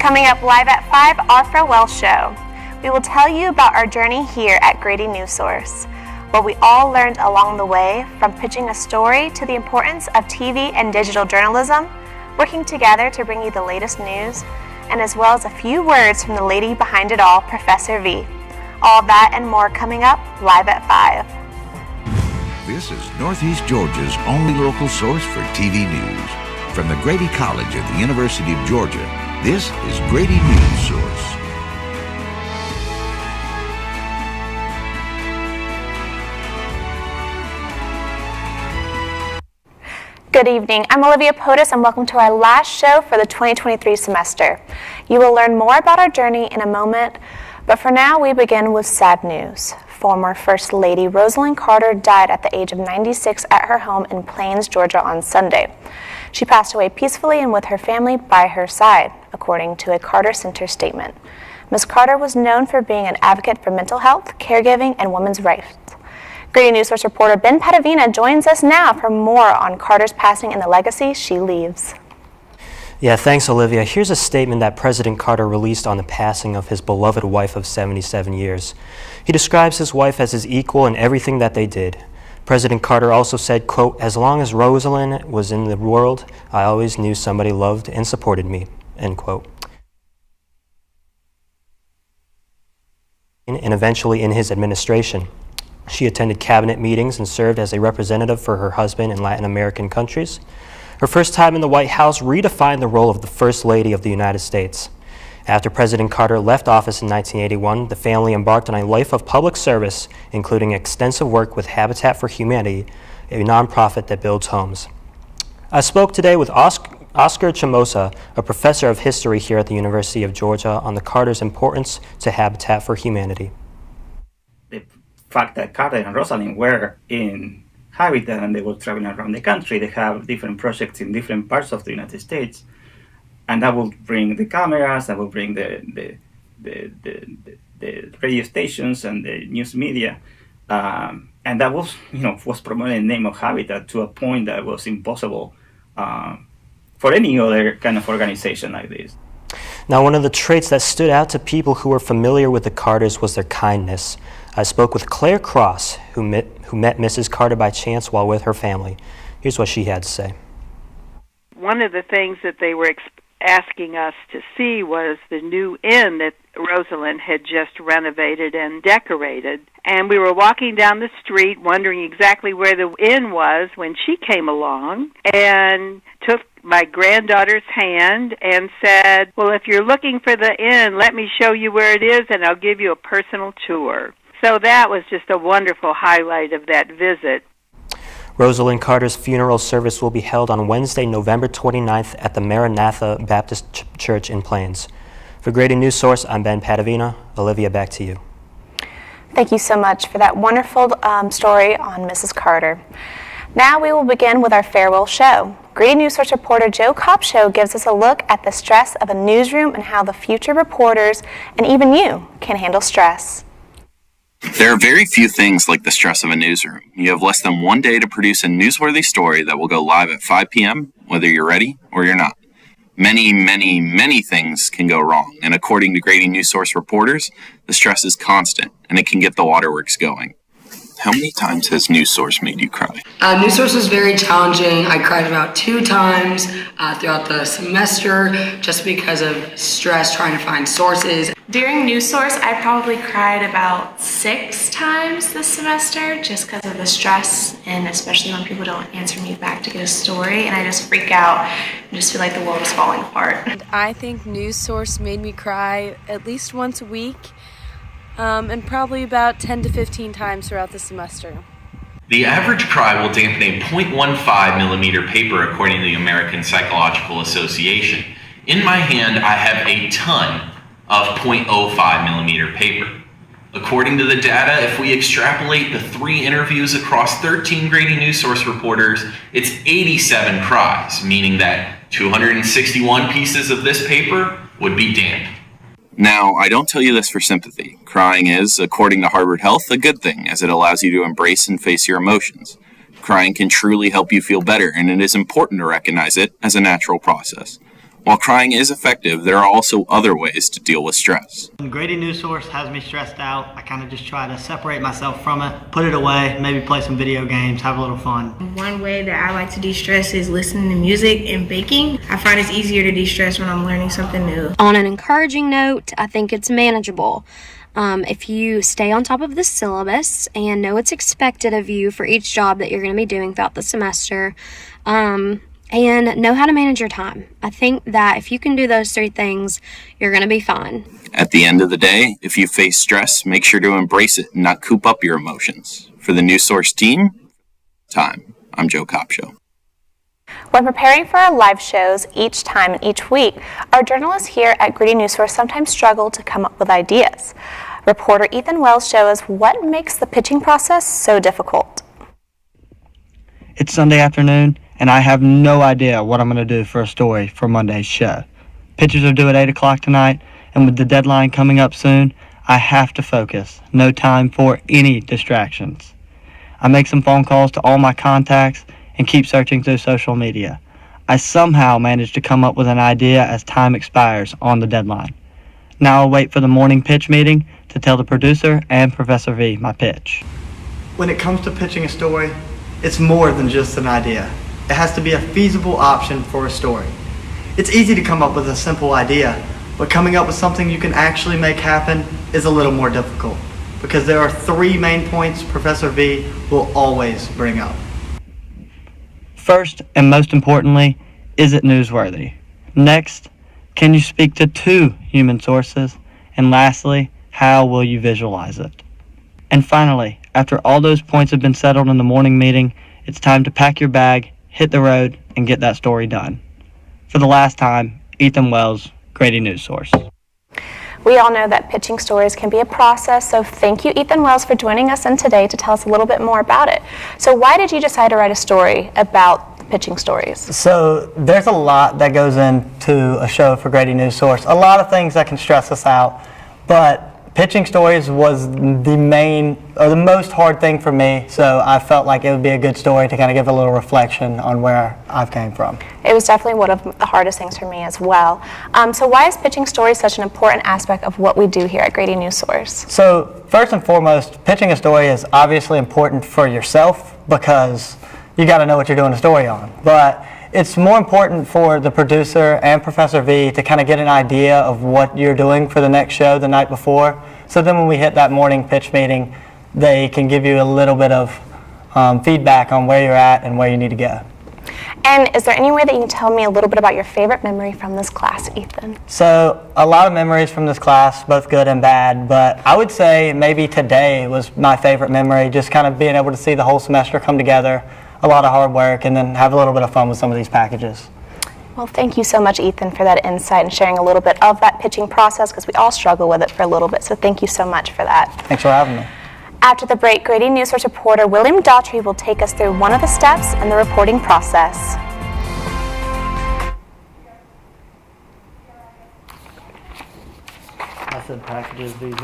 Coming up live at 5, our farewell show. We will tell you about our journey here at Grady Newsource, what we all learned along the way, from pitching a story to the importance of TV and digital journalism, working together to bring you the latest news, and as well as a few words from the lady behind it all, Professor V. All that and more coming up live at 5. This is Northeast Georgia's only local source for TV news. From the Grady College at the University of Georgia, this is Grady Newsource. Good evening, I'm Olivia Potus and welcome to our last show for the 2023 semester. You will learn more about our journey in a moment, but for now we begin with sad news. Former First Lady Rosalynn Carter died at the age of 96 at her home in Plains, Georgia on Sunday. She passed away peacefully and with her family by her side, according to a Carter Center statement. Ms. Carter was known for being an advocate for mental health, caregiving, and women's rights. Grady Newsource reporter Ben Padavina joins us now for more on Carter's passing and the legacy she leaves. Yeah, thanks, Olivia. Here's a statement that President Carter released on the passing of his beloved wife of 77 years. He describes his wife as his equal in everything that they did. President Carter also said, quote, "As long as Rosalynn was in the world, I always knew somebody loved and supported me," end quote. And eventually in his administration. She attended cabinet meetings and served as a representative for her husband in Latin American countries. Her first time in the White House redefined the role of the First Lady of the United States. After President Carter left office in 1981, the family embarked on a life of public service, including extensive work with Habitat for Humanity, a nonprofit that builds homes. I spoke today with Oscar Chamosa, a professor of history here at the University of Georgia, on the Carter's importance to Habitat for Humanity. The fact that Carter and Rosalynn were in Habitat and they were traveling around the country, they have different projects in different parts of the United States, and that will bring the cameras, that will bring the radio stations and the news media, and that was promoting the name of Habitat to a point that was impossible for any other kind of organization like this. Now, one of the traits that stood out to people who were familiar with the Carters was their kindness. I spoke with Claire Cross, who met Mrs. Carter by chance while with her family. Here's what she had to say. One of the things that they were asking us to see was the new inn that Rosalynn had just renovated and decorated. And we were walking down the street wondering exactly where the inn was when she came along and took my granddaughter's hand and said, "Well, if you're looking for the inn, let me show you where it is and I'll give you a personal tour." So that was just a wonderful highlight of that visit. Rosalynn Carter's funeral service will be held on Wednesday, November 29th at the Maranatha Baptist Church in Plains. For Grady Newsource, I'm Ben Padavina. Olivia, back to you. Thank you so much for that wonderful story on Mrs. Carter. Now we will begin with our farewell show. Grady Newsource reporter Joe Kopshow gives us a look at the stress of a newsroom and how the future reporters, and even you, can handle stress. There are very few things like the stress of a newsroom. You have less than one day to produce a newsworthy story that will go live at 5 p.m., whether you're ready or you're not. Many, many, many things can go wrong, and according to Grady Newsource reporters, the stress is constant, and it can get the waterworks going. How many times has Newsource made you cry? Newsource was very challenging. I cried about 2 times throughout the semester just because of stress trying to find sources. During Newsource, I probably cried about 6 times this semester just because of the stress, and especially when people don't answer me back to get a story, and I just freak out and just feel like the world is falling apart. I think Newsource made me cry at least once a week. And probably about 10 to 15 times throughout the semester. The average cry will dampen a 0.15 millimeter paper according to the American Psychological Association. In my hand, I have a ton of 0.05 millimeter paper. According to the data, if we extrapolate the 3 interviews across 13 Grady Newsource reporters, it's 87 cries, meaning that 261 pieces of this paper would be damp. Now, I don't tell you this for sympathy. Crying is, according to Harvard Health, a good thing, as it allows you to embrace and face your emotions. Crying can truly help you feel better, and it is important to recognize it as a natural process. While crying is effective, there are also other ways to deal with stress. When Grady Newsource has me stressed out, I kind of just try to separate myself from it, put it away, maybe play some video games, have a little fun. One way that I like to de-stress is listening to music and baking. I find it's easier to de-stress when I'm learning something new. On an encouraging note, I think it's manageable. If you stay on top of the syllabus and know what's expected of you for each job that you're going to be doing throughout the semester, and know how to manage your time. I think that if you can do those three things, you're going to be fine. At the end of the day, if you face stress, make sure to embrace it and not coop up your emotions. For the Newsource team, I'm Joe Copshow. When preparing for our live shows each time and each week, our journalists here at Grady Newsource sometimes struggle to come up with ideas. Reporter Ethan Wells shows us what makes the pitching process so difficult. It's Sunday afternoon, and I have no idea what I'm going to do for a story for Monday's show. Pitches are due at 8 o'clock tonight, and with the deadline coming up soon, I have to focus. No time for any distractions. I make some phone calls to all my contacts and keep searching through social media. I somehow manage to come up with an idea as time expires on the deadline. Now I'll wait for the morning pitch meeting to tell the producer and Professor V my pitch. When it comes to pitching a story, it's more than just an idea. It has to be a feasible option for a story. It's easy to come up with a simple idea, but coming up with something you can actually make happen is a little more difficult, because there are three main points Professor V will always bring up. First, and most importantly, is it newsworthy? Next, can you speak to two human sources? And lastly, how will you visualize it? And finally, after all those points have been settled in the morning meeting, it's time to pack your bag, hit the road, and get that story done. For the last time, Ethan Wells, Grady Newsource. We all know that pitching stories can be a process, so thank you, Ethan Wells, for joining us in today to tell us a little bit more about it. So why did you decide to write a story about pitching stories? So there's a lot that goes into a show for Grady Newsource, a lot of things that can stress us out, but pitching stories was the most hard thing for me, so I felt like it would be a good story to kind of give a little reflection on where I've came from. It was definitely one of the hardest things for me as well. So why is pitching stories such an important aspect of what we do here at Grady Newsource? So first and foremost, pitching a story is obviously important for yourself because you got to know what you're doing a story on. But it's more important for the producer and Professor V to kind of get an idea of what you're doing for the next show the night before. So then when we hit that morning pitch meeting, they can give you a little bit of feedback on where you're at and where you need to go. And is there any way that you can tell me a little bit about your favorite memory from this class, Ethan? So a lot of memories from this class, both good and bad, but I would say maybe today was my favorite memory, just kind of being able to see the whole semester come together, a lot of hard work, and then have a little bit of fun with some of these packages. Well, thank you so much, Ethan, for that insight and sharing a little bit of that pitching process, because we all struggle with it for a little bit, so thank you so much for that. Thanks for having me. After the break, Grady Newsource reporter William Daughtry will take us through one of the steps in the reporting process. I said packages, these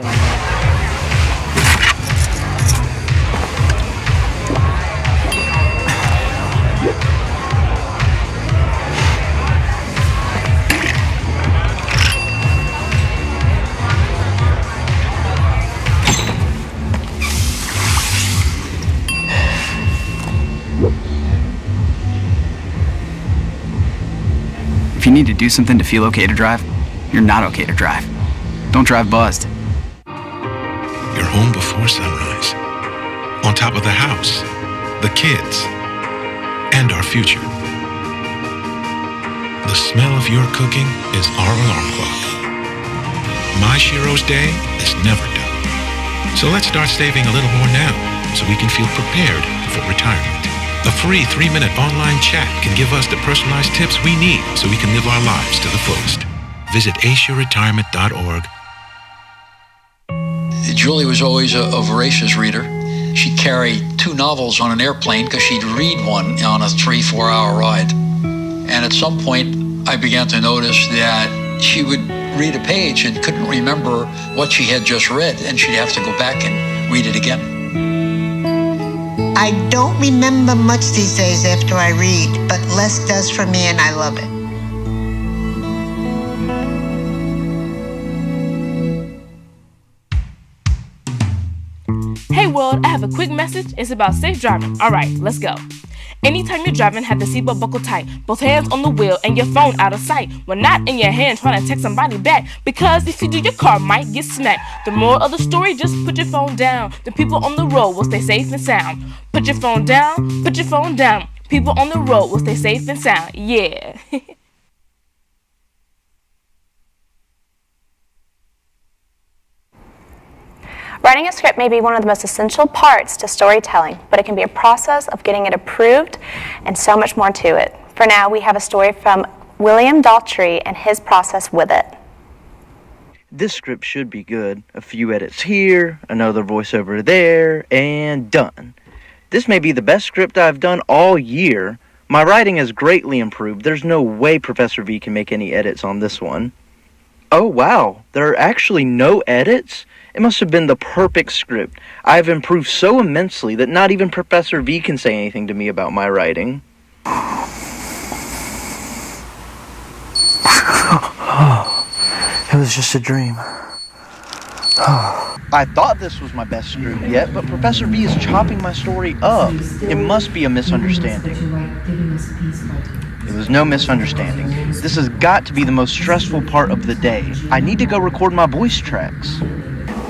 If you need to do something to feel okay to drive, you're not okay to drive. Don't drive buzzed. You're home before sunrise. On top of the house, the kids, and our future. The smell of your cooking is our alarm clock. My Shiro's day is never done. So let's start saving a little more now so we can feel prepared for retirement. A free 3-minute online chat can give us the personalized tips we need so we can live our lives to the fullest. Visit aceyourretirement.org. Julie was always a voracious reader. She'd carry 2 novels on an airplane because she'd read one on a 3-4 hour ride. And at some point, I began to notice that she would read a page and couldn't remember what she had just read, and she'd have to go back and read it again. I don't remember much these days after I read, but less does for me and I love it. world, I have a quick message. It's about safe driving. Alright, let's go. Anytime you're driving, have the seatbelt buckled tight. Both hands on the wheel and your phone out of sight. When not in your hand trying to text somebody back. Because if you do, your car might get smacked. The moral of the story, just put your phone down. The people on the road will stay safe and sound. Put your phone down, put your phone down. People on the road will stay safe and sound. Yeah. Writing a script may be one of the most essential parts to storytelling, but it can be a process of getting it approved and so much more to it. For now, we have a story from William Daughtry and his process with it. This script should be good. A few edits here, another voiceover there, and done. This may be the best script I've done all year. My writing has greatly improved. There's no way Professor V can make any edits on this one. Oh wow, there are actually no edits? It must have been the perfect script. I have improved so immensely that not even Professor V can say anything to me about my writing. It was just a dream. I thought this was my best script yet, but Professor V is chopping my story up. It must be a misunderstanding. It was no misunderstanding. This has got to be the most stressful part of the day. I need to go record my voice tracks.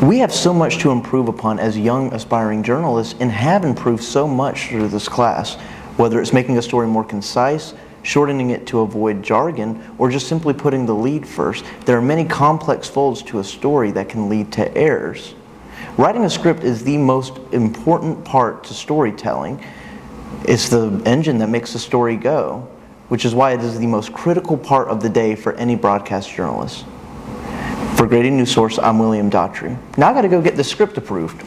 We have so much to improve upon as young aspiring journalists and have improved so much through this class, whether it's making a story more concise, shortening it to avoid jargon, or just simply putting the lead first. There are many complex folds to a story that can lead to errors. Writing a script is the most important part to storytelling. It's the engine that makes the story go, which is why it is the most critical part of the day for any broadcast journalist. For Grady Newsource, I'm William Daughtry. Now I gotta go get the script approved.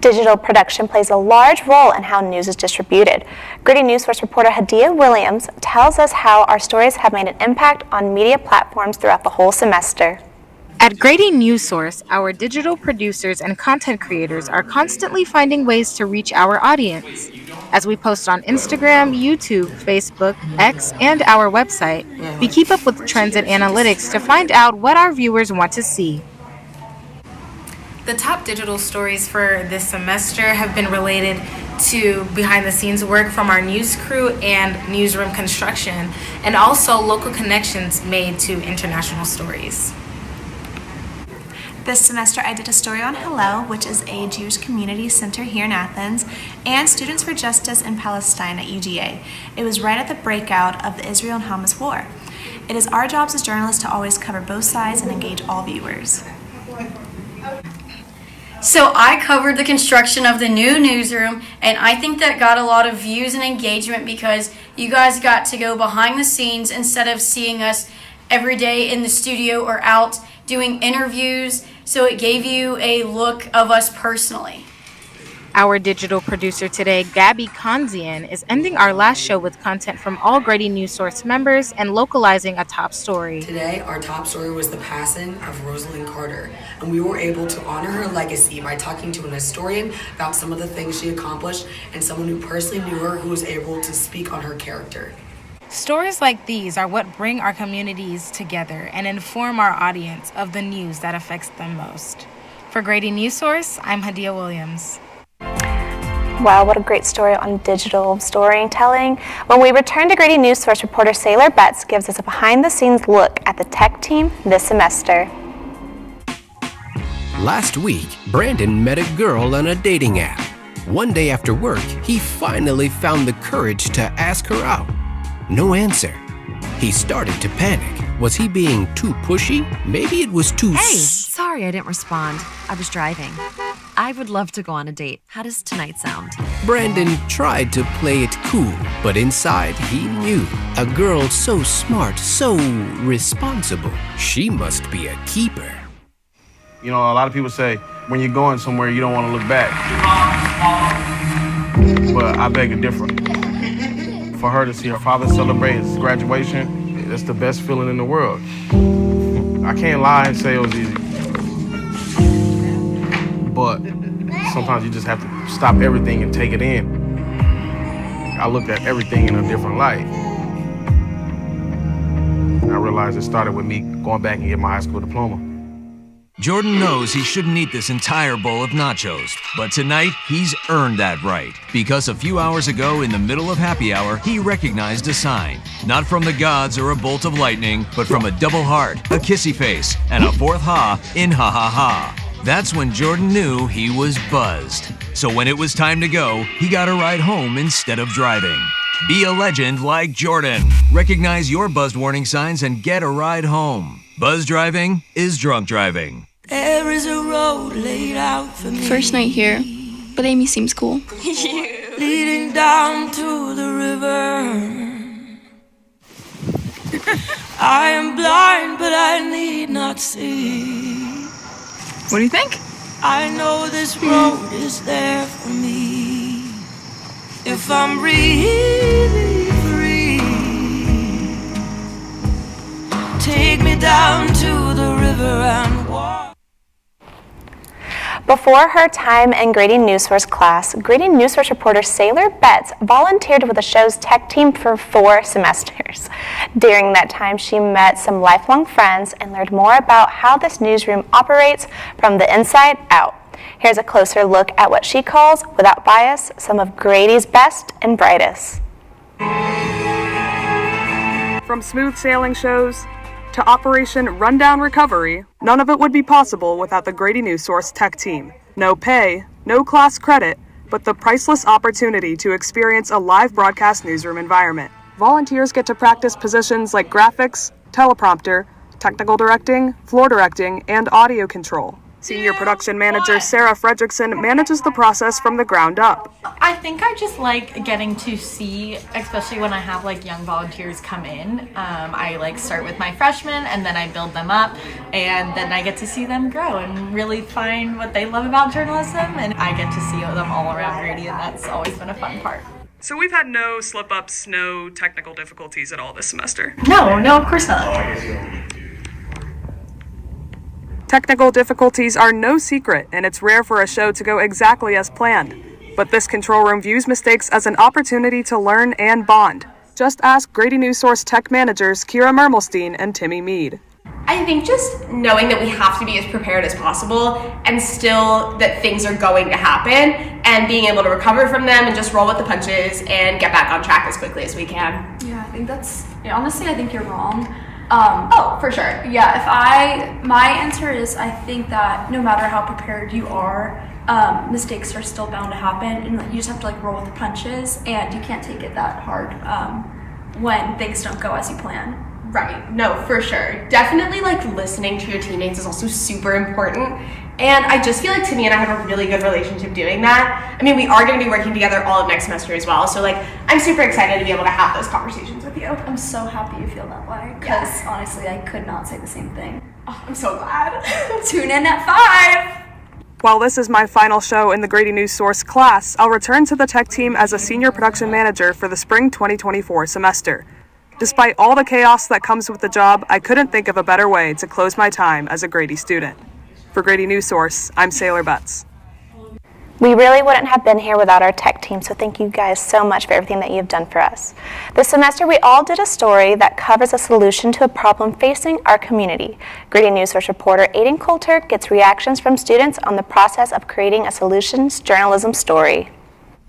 Digital production plays a large role in how news is distributed. Grady Newsource reporter Hadia Williams tells us how our stories have made an impact on media platforms throughout the whole semester. At Grady Newsource, our digital producers and content creators are constantly finding ways to reach our audience. As we post on Instagram, YouTube, Facebook, X, and our website, we keep up with trends and analytics to find out what our viewers want to see. The top digital stories for this semester have been related to behind-the-scenes work from our news crew and newsroom construction, and also local connections made to international stories. This semester I did a story on Hillel, which is a Jewish community center here in Athens, and Students for Justice in Palestine at UGA. It was right at the breakout of the Israel and Hamas war. It is our jobs as journalists to always cover both sides and engage all viewers. So I covered the construction of the new newsroom, and I think that got a lot of views and engagement because you guys got to go behind the scenes instead of seeing us every day in the studio or out doing interviews. So it gave you a look of us personally. Our digital producer today, Gabby Konzian, is ending our last show with content from all Grady Newsource members and localizing a top story. Today, our top story was the passing of Rosalynn Carter, and we were able to honor her legacy by talking to an historian about some of the things she accomplished and someone who personally knew her who was able to speak on her character. Stories like these are what bring our communities together and inform our audience of the news that affects them most. For Grady Newsource, I'm Hadia Williams. Wow, what a great story on digital storytelling. When we return to Grady Newsource, reporter Sailor Betts gives us a behind-the-scenes look at the tech team this semester. Last week, Brandon met a girl on a dating app. One day after work, he finally found the courage to ask her out. No answer. He started to panic. Was he being too pushy? Maybe it was too... Hey, sorry I didn't respond. I was driving. I would love to go on a date. How does tonight sound? Brandon tried to play it cool, but inside he knew. A girl so smart, so responsible. She must be a keeper. You know, a lot of people say, when you're going somewhere, you don't want to look back. But I beg to differ. For her to see her father celebrate his graduation, that's the best feeling in the world. I can't lie and say it was easy. But sometimes you just have to stop everything and take it in. I looked at everything in a different light. And I realized it started with me going back and getting my high school diploma. Jordan knows he shouldn't eat this entire bowl of nachos, but tonight he's earned that right. Because a few hours ago in the middle of happy hour, he recognized a sign. Not from the gods or a bolt of lightning, but from a double heart, a kissy face, and a fourth ha in ha ha ha. That's when Jordan knew he was buzzed. So when it was time to go, he got a ride home instead of driving. Be a legend like Jordan. Recognize your buzzed warning signs and get a ride home. Buzz driving is drunk driving. There is a road laid out for me. First night here, but Amy seems cool. Leading down to the river. I am blind, but I need not see. What do you think? I know this road is there for me. If I'm really free, take me down to the river and walk. Before her time in Grady Newsource class, Grady Newsource reporter Sailor Betts volunteered with the show's tech team for 4 semesters. During that time, she met some lifelong friends and learned more about how this newsroom operates from the inside out. Here's a closer look at what she calls, without bias, some of Grady's best and brightest. From smooth sailing shows to Operation Rundown Recovery, none of it would be possible without the Grady Newsource tech team. No pay, no class credit, but the priceless opportunity to experience a live broadcast newsroom environment. Volunteers get to practice positions like graphics, teleprompter, technical directing, floor directing, and audio control. Senior production manager Sarah Fredrickson manages the process from the ground up. I think I just like getting to see, especially when I have like young volunteers come in. I like start with my freshmen and then I build them up, and then I get to see them grow and really find what they love about journalism, and I get to see them all around Grady, and that's always been a fun part. So we've had no slip-ups, no technical difficulties at all this semester? No, of course not. Technical difficulties are no secret, and it's rare for a show to go exactly as planned. But this control room views mistakes as an opportunity to learn and bond. Just ask Grady Newsource tech managers Kira Mermelstein and Timmy Mead. I think just knowing that we have to be as prepared as possible and still that things are going to happen and being able to recover from them and just roll with the punches and get back on track as quickly as we can. Yeah, I think honestly, I think you're wrong. Oh, for sure. Yeah, my answer is I think that no matter how prepared you are, mistakes are still bound to happen, and you just have to like roll with the punches, and you can't take it that hard when things don't go as you plan. Right. No, for sure. Definitely like listening to your teammates is also super important. And I just feel like Timmy and I have a really good relationship doing that. I mean, we are going to be working together all of next semester as well. So like, I'm super excited to be able to have those conversations with you. I'm so happy you feel that way. Because honestly, I could not say the same thing. Oh, I'm so glad. Tune in at 5. While this is my final show in the Grady Newsource class, I'll return to the tech team as a senior production manager for the spring 2024 semester. Despite all the chaos that comes with the job, I couldn't think of a better way to close my time as a Grady student. For Grady Newsource, I'm Sailor Betts. We really wouldn't have been here without our tech team, so thank you guys so much for everything that you've done for us. This semester, we all did a story that covers a solution to a problem facing our community. Grady Newsource reporter Aiden Coulter gets reactions from students on the process of creating a solutions journalism story.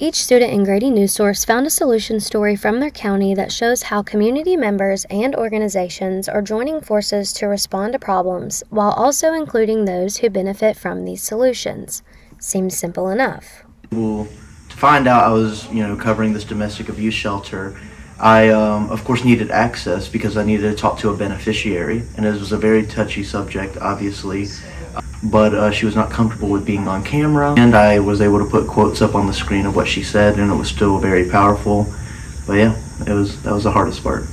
Each student in Grady Newsource found a solution story from their county that shows how community members and organizations are joining forces to respond to problems, while also including those who benefit from these solutions. Seems simple enough. To find out I was, covering this domestic abuse shelter, I, of course, needed access because I needed to talk to a beneficiary, and it was a very touchy subject, obviously. But she was not comfortable with being on camera, and I was able to put quotes up on the screen of what she said, and it was still very powerful. But yeah, that was the hardest part.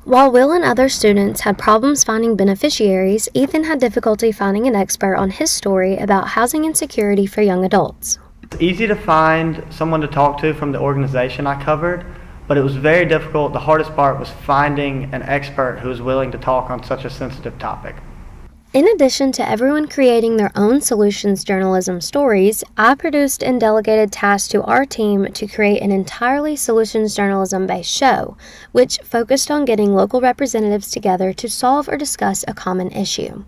While Will and other students had problems finding beneficiaries, Ethan had difficulty finding an expert on his story about housing insecurity for young adults. It's easy to find someone to talk to from the organization I covered, but it was very difficult. The hardest part was finding an expert who was willing to talk on such a sensitive topic. In addition to everyone creating their own solutions journalism stories, I produced and delegated tasks to our team to create an entirely solutions journalism-based show, which focused on getting local representatives together to solve or discuss a common issue.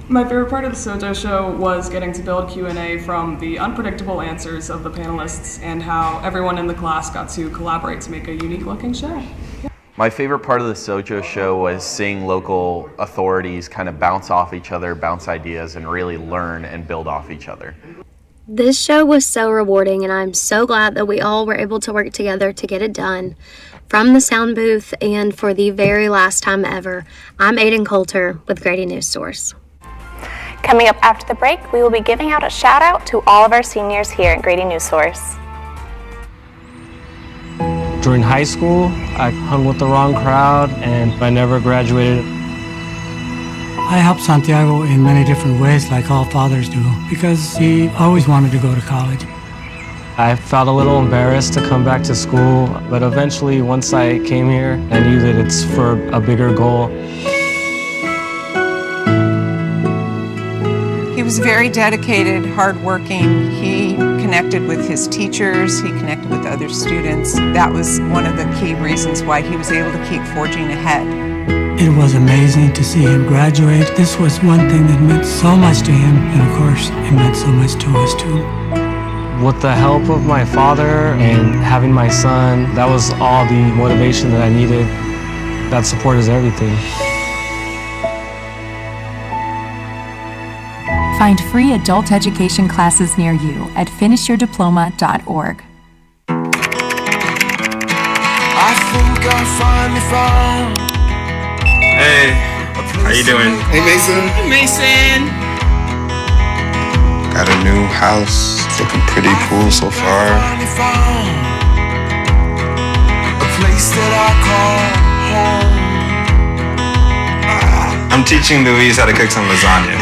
My favorite part of the Sojo show was getting to build Q&A from the unpredictable answers of the panelists and how everyone in the class got to collaborate to make a unique-looking show. My favorite part of the Sojo show was seeing local authorities kind of bounce off each other, bounce ideas, and really learn and build off each other. This show was so rewarding, and I'm so glad that we all were able to work together to get it done. From the sound booth, and for the very last time ever, I'm Aiden Coulter with Grady Newsource. Coming up after the break, we will be giving out a shout out to all of our seniors here at Grady Newsource. During high school, I hung with the wrong crowd and I never graduated. I helped Santiago in many different ways, like all fathers do, because he always wanted to go to college. I felt a little embarrassed to come back to school, but eventually, once I came here, I knew that it's for a bigger goal. He was very dedicated, hardworking. He connected with his teachers. He connected with other students. That was one of the key reasons why he was able to keep forging ahead. It was amazing to see him graduate. This was one thing that meant so much to him, and of course, it meant so much to us too. With the help of my father and having my son, that was all the motivation that I needed. That support is everything. Find free adult education classes near you at finishyourdiploma.org. I think I finally found. Hey, how you doing? Hey, Mason. Hey, Mason. Got a new house. It's looking pretty cool so far. A place that I call home. I'm teaching Louise how to cook some lasagna.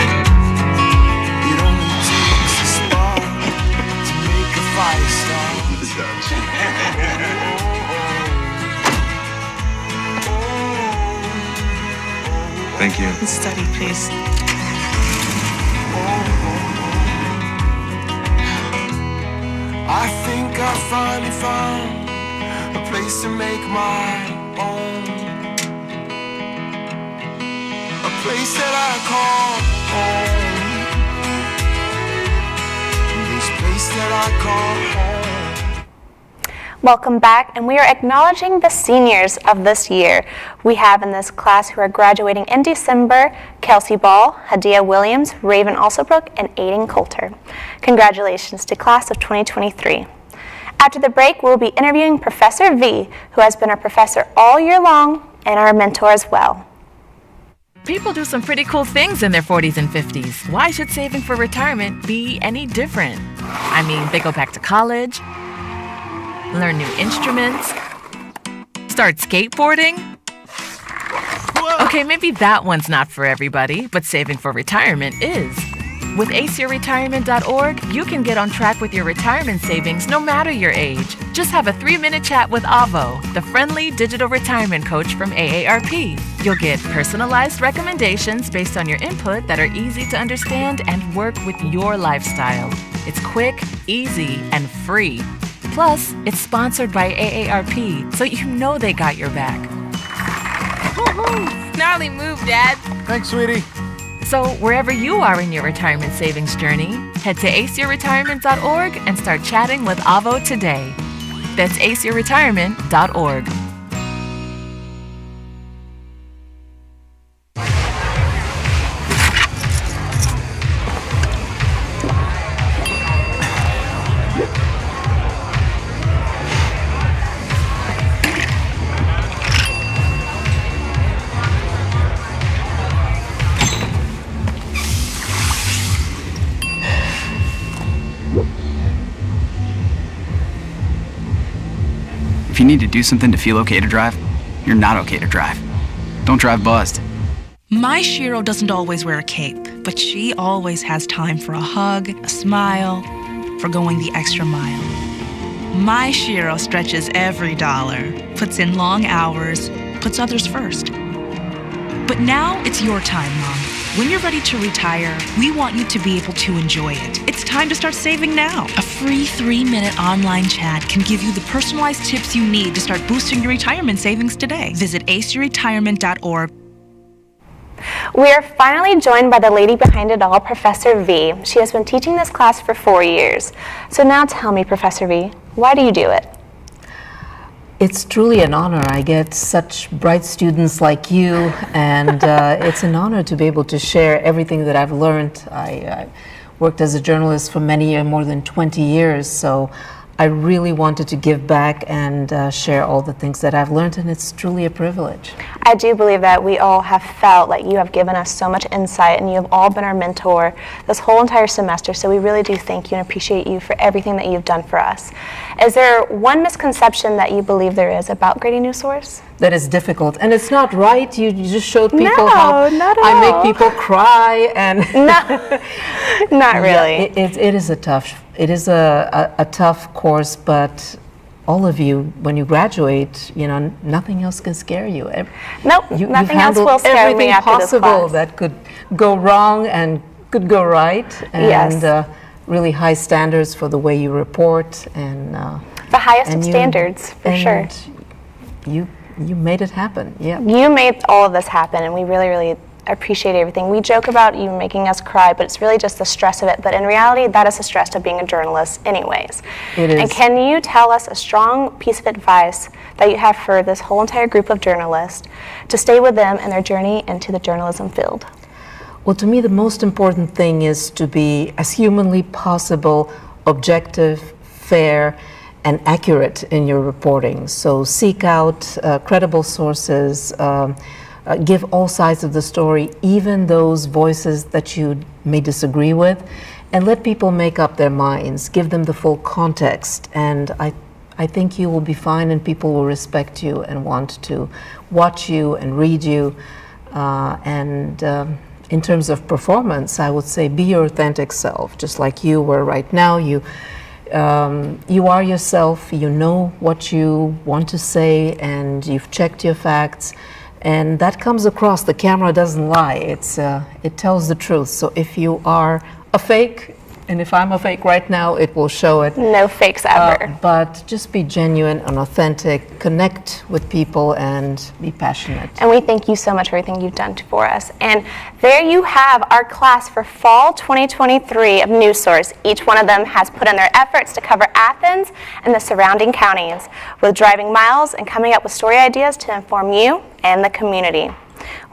Thank you. Study, please. I think I finally found a place to make my own. A place that I call home. This place that I call home. Welcome back, and we are acknowledging the seniors of this year. We have in this class who are graduating in December, Kelsey Ball, Hadia Williams, Raven Alsobrook, and Aiden Coulter. Congratulations to class of 2023. After the break, we'll be interviewing Professor V, who has been our professor all year long and our mentor as well. People do some pretty cool things in their 40s and 50s. Why should saving for retirement be any different? I mean, they go back to college, learn new instruments, start skateboarding. Okay, maybe that one's not for everybody, but saving for retirement is. With aceyourretirement.org, you can get on track with your retirement savings no matter your age. Just have a 3-minute chat with Avo, the friendly digital retirement coach from AARP. You'll get personalized recommendations based on your input that are easy to understand and work with your lifestyle. It's quick, easy, and free. Plus, it's sponsored by AARP, so you know they got your back. Gnarly move, Dad. Thanks, sweetie. So wherever you are in your retirement savings journey, head to aceyourretirement.org and start chatting with Avo today. That's aceyourretirement.org. If you need to do something to feel okay to drive, you're not okay to drive. Don't drive buzzed. My Shiro doesn't always wear a cape, but she always has time for a hug, a smile, for going the extra mile. My Shiro stretches every dollar, puts in long hours, puts others first. But now it's your time, Mom. When you're ready to retire, we want you to be able to enjoy it. It's time to start saving now. A free 3-minute online chat can give you the personalized tips you need to start boosting your retirement savings today. Visit aceyourretirement.org. We are finally joined by the lady behind it all, Professor V. She has been teaching this class for 4 years. So now tell me, Professor V, why do you do it? It's truly an honor. I get such bright students like you, and it's an honor to be able to share everything that I've learned. I worked as a journalist for more than 20 years, so I really wanted to give back and share all the things that I've learned, and it's truly a privilege. I do believe that we all have felt like you have given us so much insight, and you have all been our mentor this whole entire semester, so we really do thank you and appreciate you for everything that you've done for us. Is there one misconception that you believe there is about Grady Newsource? That is difficult, and it's not right. You just showed people No, how not at I all. make people cry, and not really. It is a tough course, but all of you, when you graduate, nothing else can scare you. Nope, nothing else will scare me after this possible class. that could go wrong and could go right, and Yes. really high standards for the way you report, and The highest and of you- standards, for sure. You made it happen. Yeah. You made all of this happen, and we really, really appreciate everything. We joke about you making us cry, but it's really just the stress of it. But in reality, that is the stress of being a journalist anyways. It is. And can you tell us a strong piece of advice that you have for this whole entire group of journalists to stay with them in their journey into the journalism field? Well, to me, the most important thing is to be as humanly possible, objective, fair, and accurate in your reporting. So seek out credible sources, give all sides of the story, even those voices that you may disagree with, and let people make up their minds. Give them the full context, and I think you will be fine, and people will respect you and want to watch you and read you. In terms of performance, I would say be your authentic self, just like you were right now. You are yourself, you know what you want to say, and you've checked your facts, and that comes across. The camera doesn't lie, it tells the truth. So if you are a fake, and if I'm a fake right now, it will show it. No fakes ever. But just be genuine and authentic, connect with people, and be passionate. And we thank you so much for everything you've done for us. And there you have our class for fall 2023 of Newsource. Each one of them has put in their efforts to cover Athens and the surrounding counties, with driving miles and coming up with story ideas to inform you and the community.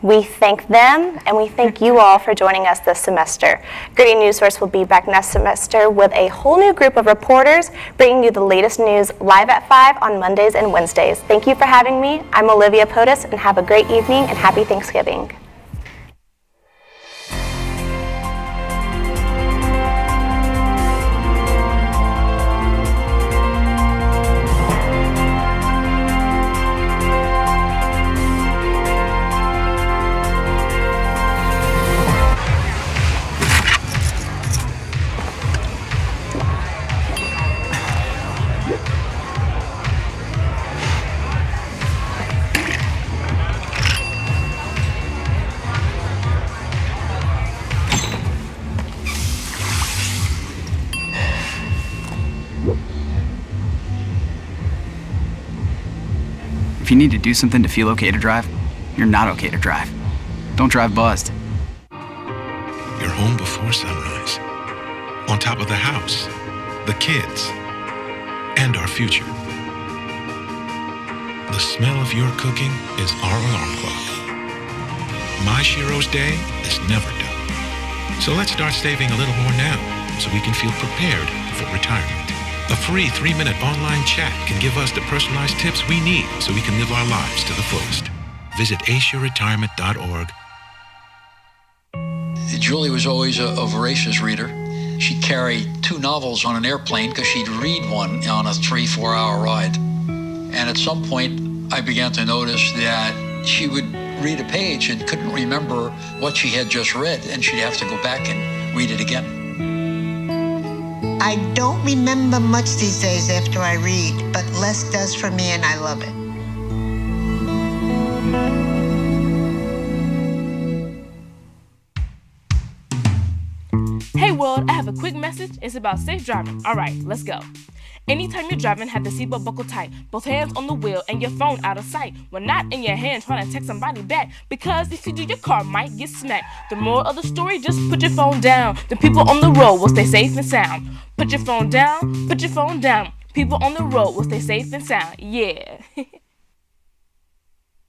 We thank them, and we thank you all for joining us this semester. Grady Newsource will be back next semester with a whole new group of reporters, bringing you the latest news live at 5 on Mondays and Wednesdays. Thank you for having me. I'm Olivia Potus, and have a great evening and happy Thanksgiving. If you need to do something to feel okay to drive, you're not okay to drive. Don't drive buzzed. You're home before sunrise, on top of the house, the kids, and our future. The smell of your cooking is our alarm clock. My Shiro's day is never done. So let's start saving a little more now so we can feel prepared for retirement. A free 3-minute online chat can give us the personalized tips we need so we can live our lives to the fullest. Visit aceyourretirement.org. Julie was always a voracious reader. She'd carry 2 novels on an airplane because she'd read one on a 3-4 hour ride. And at some point, I began to notice that she would read a page and couldn't remember what she had just read, and she'd have to go back and read it again. I don't remember much these days after I read, but less does for me, and I love it. Hey world, I have a quick message. It's about safe driving. All right, let's go. Anytime you're driving, have the seatbelt buckle tight. Both hands on the wheel and your phone out of sight. When not in your hand, trying to text somebody back. Because if you do, your car might get smacked. The moral of the story, just put your phone down. The people on the road will stay safe and sound. Put your phone down, put your phone down. People on the road will stay safe and sound. Yeah.